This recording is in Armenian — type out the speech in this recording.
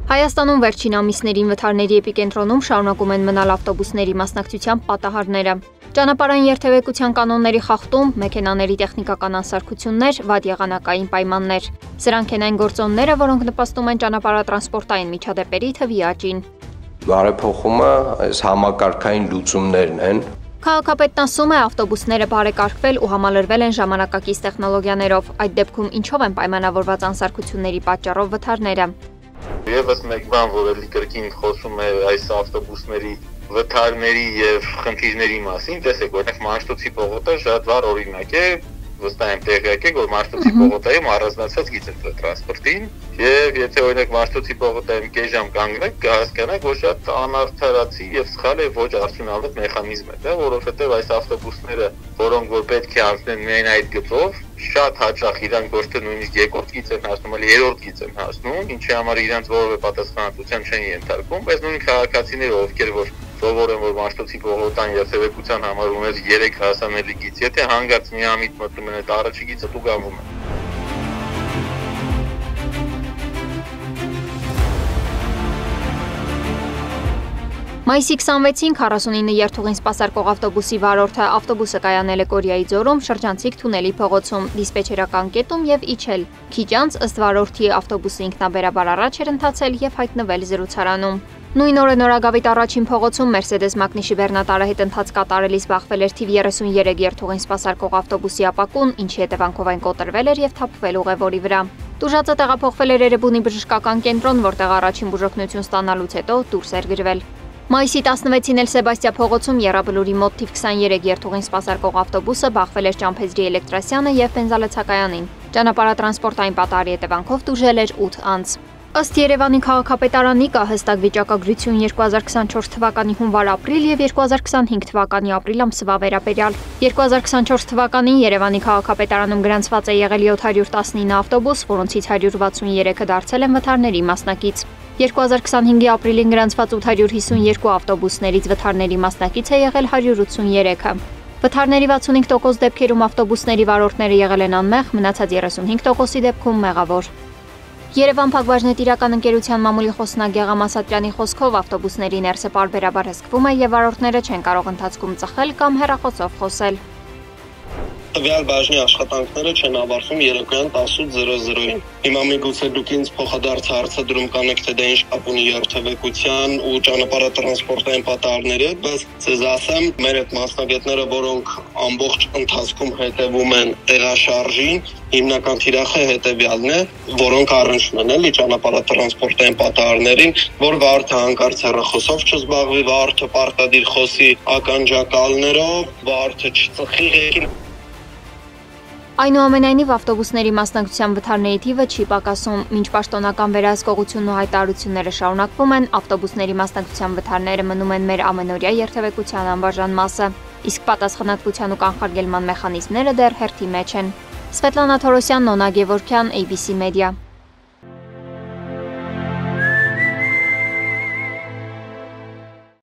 Հայաստանում վերջին ամիսներին վթարների էպիկենտրոնում շարունակում են մնալ ավտոբուսների մասնակցությամբ պատահարները։ Ճանապարհային երթևեկության կանոնների խախտում, մեքենաների տեխնիկական անսարքություններ, վատ եղանակային պայմաններ։ Սրանք են այն գործոնները, որոնք նպաստում են ճանապարհատրանսպորտային միջադեպերի թվի աճին։ Բարեփոխումը այս համակարգային լուծումներն են։ Քաղաքապետն ասում է, ավտոբուսները բարեկարգվել ու համալրվել են ժամանակակից տեխնոլոգիաներով։ Այդ դեպքում ինչով են պայմանավորված անսարքությունների պատճառով վթարները։ Եվս մեկ բան, որ էլի կրկին խոսում է այս ավտոբուսների վթարների եւ խնդիրների մասին, տեսեք, օրինակ Մաշտոցի պողոտը շատ վառ օրինակ է, վստահ եմ տեղյակ եք, որ Մաշտոցի պողոտայում առանձնացած գիծ են տրանսպորտին, եւ եթե օրինակ Մաշտոցի պողոտայում կես ժամ կանգնեք, կհասկանաք, որ շատ անարդարացի եւ սխալ է ոչ արդյունավետ մեխանիզմ է, դա որովհետեւ այս ավտոբուսները, որոնք որ պետք է անցնեն միայն այդ գծով, շատ հաճախ իրանք ոչ թե նույնիսկ երկրորդ գիծ են հասնում, այլ երրորդ գիծ են հասնում, ինչի համար իրանք որևէ պատասխանատվության չեն ենթարկվում, բայց նույն քաղաքացիները, ովքեր որ սովոր են, որ Մաշտոցի պողոտան երթևեկության համար ունես 3 հասանելի գիծ, եթե հանգարց միամիտ մտնում են այդ առաջի գիծը, տուգանվում են։ Մայիսի 26-ին 49 երթուղին սպասարկող ավտոբուսի վարորդը ավտոբուսը կայանել է Կորիայի ձորում, Շրջանցիկ թունելի փողոցում, դիսպեչերական կետում եւ իջել։ Քիչ անց ըստ վարորդի ավտոբուսը ինքնաբերաբար առաջ էր ընթացել եւ հայտնվել զրուցարանում։ Նույն օրը Նորագավիթ առաջին փողոցում Mercedes Magnishi բեռնատարը հետ ընթաց կատարելիս բախվել էր թիվ 33 երթուղին սպասարկող ավտոբուսի ապակուն, ինչի հետևանքով այն կոտրվել էր եւ թափվել ուղևորի վրա։ Տուժածը տեղափոխվել էր Էրեբունի բժշկական կենտրոն, որտեղ առաջին բուժօգնություն ստանալուց հետո դուրս էր գրվել։ Մայիսի 16-ին էլ Սեբաստիա փողոցում Եռաբլուրի մոտ թիվ 23 երթուղին սպասարկող ավտոբուսը բախվել էր Ճամփեձրի Էլեկտրասյանը եւ բենզալեցակայանին։ Ճանապարհատրանսպորտային պատահարի հետևանքով տուժել էր 8 անձ։ Ըստ Երևանի քաղաքապետարանի կա հստակ վիճակագրություն 2024 թվականի հունվար-ապրիլ եւ 2025 թվականի ապրիլ ամսվա վերաբերյալ։ 2024 թվականին Երևանի քաղաքապետարանում գրանցված է եղել 719 ավտոբուս, որոնցից 163-ը դարձել են վթարների մասնակից։ 2025-ի ապրիլին գրանցված 852 ավտոբուսներից վթարների մասնակից է եղել 183-ը։ Վթարների 65% դեպքերում ավտոբուսների վարորդները եղել են անմեղ, մնացած 35%-ի դեպքում մեղավոր։ Երևան Փակbaşnet իրական ընկերության մամուլի խոսնակ Գեղամ Ասատրյանի խոսքով ավտոբուսների ներսը պարբերաբար հսկվում է եւ վարորդները չեն կարող ընթացքում ծխել կամ հեռախոսով խոսել։ Տվյալ բաժնի աշխատանքները չեն ավարտվում երեկոյան 10:00-ին։ Հիմա միգուցե դուք ինձ փոխադարձ հարցադրում կանեք, թե դա ինչ կապ ունի երթևեկության ու ճանապարհատրանսպորտային պատահարների հետ, բայց ցեզ ասեմ, մեր այդ մասնագետները, որոնք ամբողջ ընթացքում հետևում են տեղաշարժին, հիմնական թիրախը հետևյալն է, որոնք առնչվում են էլի ճանապարհատրանսպորտային պատահարներին, որ վարորդը հանկարծ հեռախոսով չզբաղվի, վարորդը պարտադիր խոսի ականջակալներով, վարորդը չծխի։ Այնուամենայնիվ ավտոբուսների մասնակցության վթարների թիվը չի պակասում, մինչ պաշտոնական վերահսկողությունն ու հայտարարությունները շարունակվում են, ավտոբուսների մասնակցության վթարները մնում են մեր ամենօրյա երթևեկության անբաժան մասը, իսկ պատասխանատվության ու կանխարգելման մեխանիզմները դեռ հերթի մեջ են։ Սվետլանա Թորոսյան, Նոնա Գևորգյան, ABC Media։